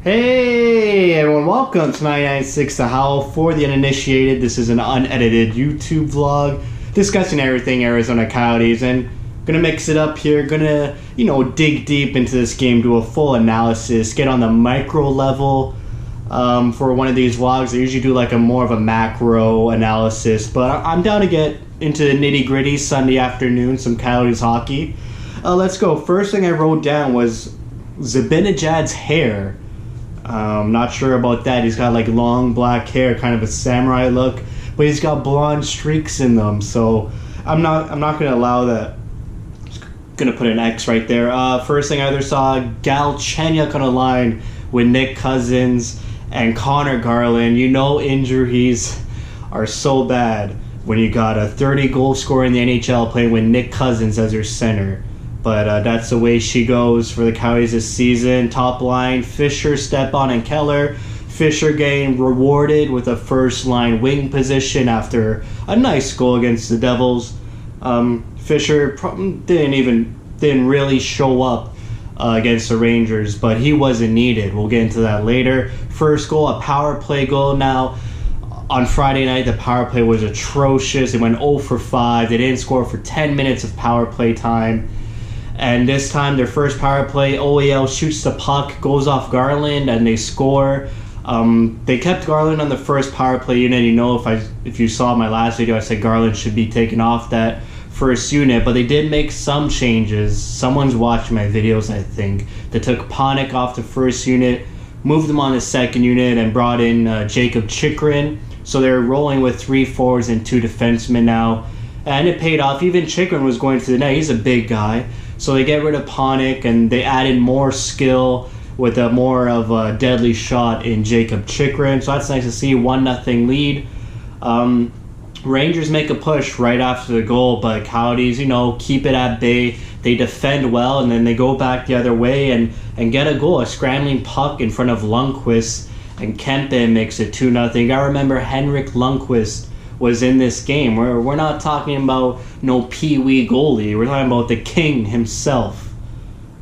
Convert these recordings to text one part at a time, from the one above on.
Hey everyone, welcome to 99.6 The Howl. For the uninitiated, this is an unedited YouTube vlog discussing everything Arizona Coyotes, and gonna mix it up here, gonna, dig deep into this game, do a full analysis, get on the micro level. For one of these vlogs, I usually do like more of a macro analysis, but I'm down to get into the nitty-gritty Sunday afternoon, some Coyotes hockey. Let's go. First thing I wrote down was Zibanejad's hair. Not sure about that. He's got like long black hair, kind of a samurai look, but he's got blonde streaks in them. So I'm not gonna allow that. Just gonna put an X right there. First thing I either saw Galchenyuk on a line with Nick Cousins and Connor Garland. Injuries are so bad when you got a 30 goal scorer in the NHL playing with Nick Cousins as your center. But that's the way she goes for the Coyotes this season. Top line, Fisher, Stepan, and Keller. Fisher getting rewarded with a first-line wing position after a nice goal against the Devils. Fisher didn't really show up against the Rangers, but he wasn't needed. We'll get into that later. First goal, a power play goal. Now, on Friday night, the power play was atrocious. It went 0 for 5. They didn't score for 10 minutes of power play time. And this time, their first power play, OEL shoots the puck, goes off Garland, and they score. They kept Garland on the first power play unit. If you saw my last video, I said Garland should be taken off that first unit, but they did make some changes. Someone's watched my videos, I think. They took Panik off the first unit, moved him on the second unit, and brought in Jacob Chikrin. So they're rolling with 3 forwards and 2 defensemen now. And it paid off. Even Chikrin was going to the net. He's a big guy. So they get rid of Panik, and they added more skill with more of a deadly shot in Jacob Chikrin. So that's nice to see. 1-0 lead. Rangers make a push right after the goal, but Coyotes, keep it at bay. They defend well, and then they go back the other way and get a goal. A scrambling puck in front of Lundqvist, and Kempe makes it 2-0. You gotta remember, Henrik Lundqvist was in this game. We're not talking about no pee-wee goalie. We're talking about the king himself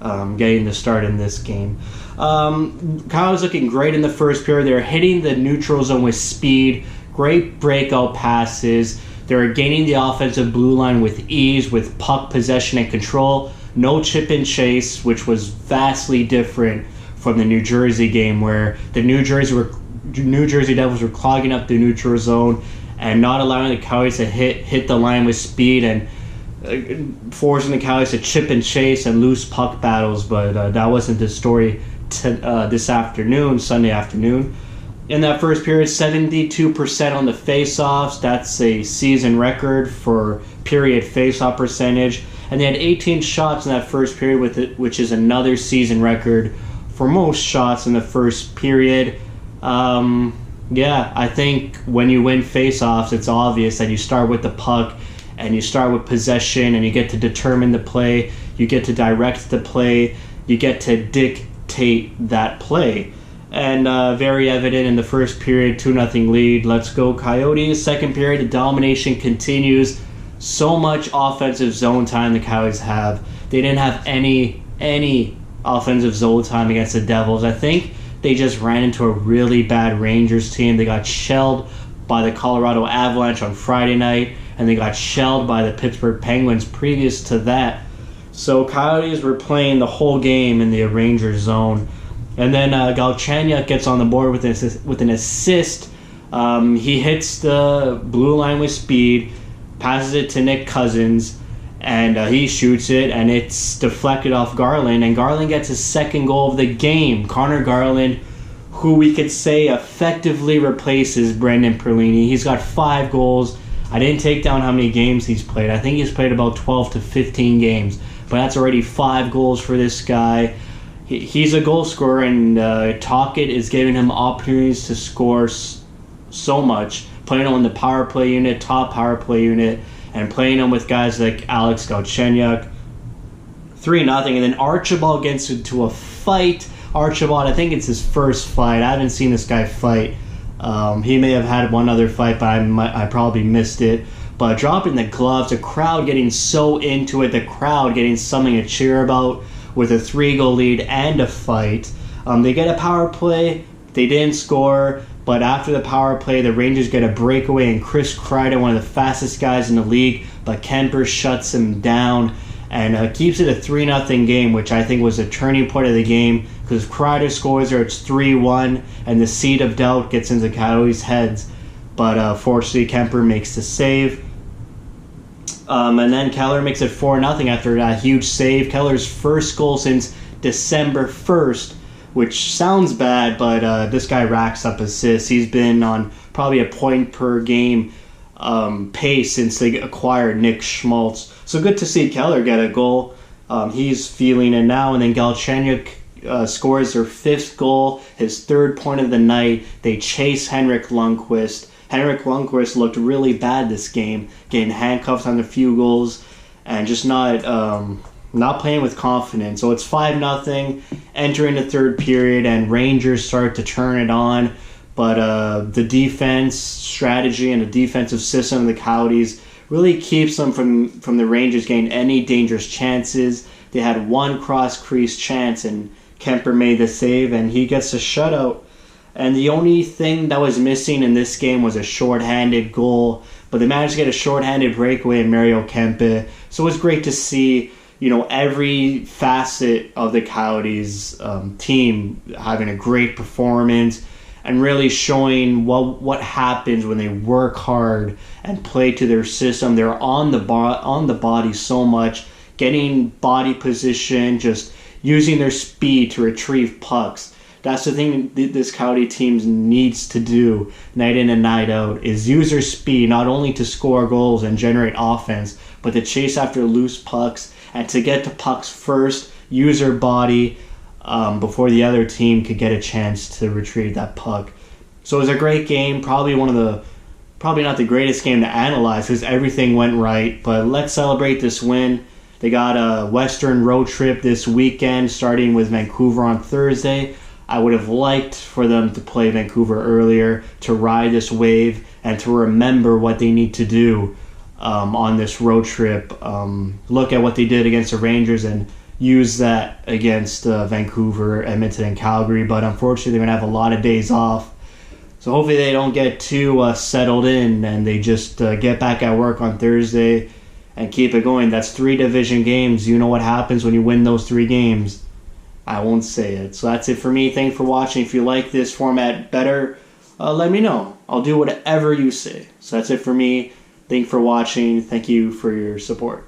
getting the start in this game. Kyle was looking great in the first period. They're hitting the neutral zone with speed. Great breakout passes. They're gaining the offensive blue line with ease, with puck possession and control. No chip and chase, which was vastly different from the New Jersey game, where the New Jersey Devils were clogging up the neutral zone and not allowing the Coyotes to hit the line with speed, and forcing the Coyotes to chip and chase and lose puck battles. But that wasn't the story this afternoon, Sunday afternoon. In that first period, 72% on the face-offs. That's a season record for period face-off percentage. And they had 18 shots in that first period, which is another season record for most shots in the first period. Yeah, I think when you win face-offs, it's obvious that you start with the puck and you start with possession, and you get to determine the play, you get to direct the play, you get to dictate that play. And very evident in the first period, 2-0 lead. Let's go Coyotes. Second period, the domination continues. So much offensive zone time the Coyotes have. They didn't have any offensive zone time against the Devils. I think they just ran into a really bad Rangers team. They got shelled by the Colorado Avalanche on Friday night, and they got shelled by the Pittsburgh Penguins previous to that. So Coyotes were playing the whole game in the Rangers zone. And then Galchenyuk gets on the board with an assist. He hits the blue line with speed, passes it to Nick Cousins, and he shoots it, and it's deflected off Garland, and Garland gets his second goal of the game. Connor Garland, who we could say effectively replaces Brendan Perlini. He's got 5 goals. I didn't take down how many games he's played. I think he's played about 12 to 15 games, but that's already 5 goals for this guy. He's a goal scorer, and Tocchet is giving him opportunities to score so much, playing on the power play unit, top power play unit, and playing them with guys like Alex Galchenyuk. 3-0, and then Archibald gets into a fight. Archibald, I think it's his first fight. I haven't seen this guy fight. He may have had one other fight, but I probably missed it. But dropping the gloves, the crowd getting so into it, the crowd getting something to cheer about with a 3-goal lead and a fight. They get a power play. They didn't score, but after the power play, the Rangers get a breakaway, and Chris Kreider, one of the fastest guys in the league, but Kemper shuts him down and keeps it a 3-0 game, which I think was a turning point of the game, because if Kreider scores or it's 3-1, and the seed of doubt gets into Coyotes' heads. But fortunately, Kemper makes the save. And then Keller makes it 4-0 after that huge save. Keller's first goal since December 1st, which sounds bad, but this guy racks up assists. He's been on probably a point per game pace since they acquired Nick Schmaltz. So good to see Keller get a goal. He's feeling it now. And then Galchenyuk scores their 5th goal, his 3rd point of the night. They chase Henrik Lundqvist. Henrik Lundqvist looked really bad this game, getting handcuffed on a few goals and just not playing with confidence. So it's 5-0 entering the 3rd period, and Rangers start to turn it on. But the defense strategy and the defensive system of the Coyotes really keeps them from the Rangers getting any dangerous chances. They had one cross-crease chance, and Kemper made the save, and he gets a shutout. And the only thing that was missing in this game was a shorthanded goal, but they managed to get a shorthanded breakaway in Mario Kempe. So it was great to see, every facet of the Coyotes team having a great performance and really showing what happens when they work hard and play to their system. They're on the body so much, getting body position, just using their speed to retrieve pucks. That's the thing this Coyote team needs to do night in and night out, is use their speed not only to score goals and generate offense, but to chase after loose pucks and to get to pucks first, use their body before the other team could get a chance to retrieve that puck. So it was a great game, probably not the greatest game to analyze because everything went right, but let's celebrate this win. They got a Western road trip this weekend, starting with Vancouver on Thursday. I would have liked for them to play Vancouver earlier, to ride this wave, and to remember what they need to do on this road trip. Look at what they did against the Rangers and use that against Vancouver, Edmonton, and Calgary. But unfortunately, they're going to have a lot of days off. So hopefully they don't get too settled in and they just get back at work on Thursday and keep it going. That's 3 division games. You know what happens when you win those 3 games. I won't say it. So that's it for me. Thanks for watching. If you like this format better, let me know. I'll do whatever you say. So that's it for me. Thanks for watching. Thank you for your support.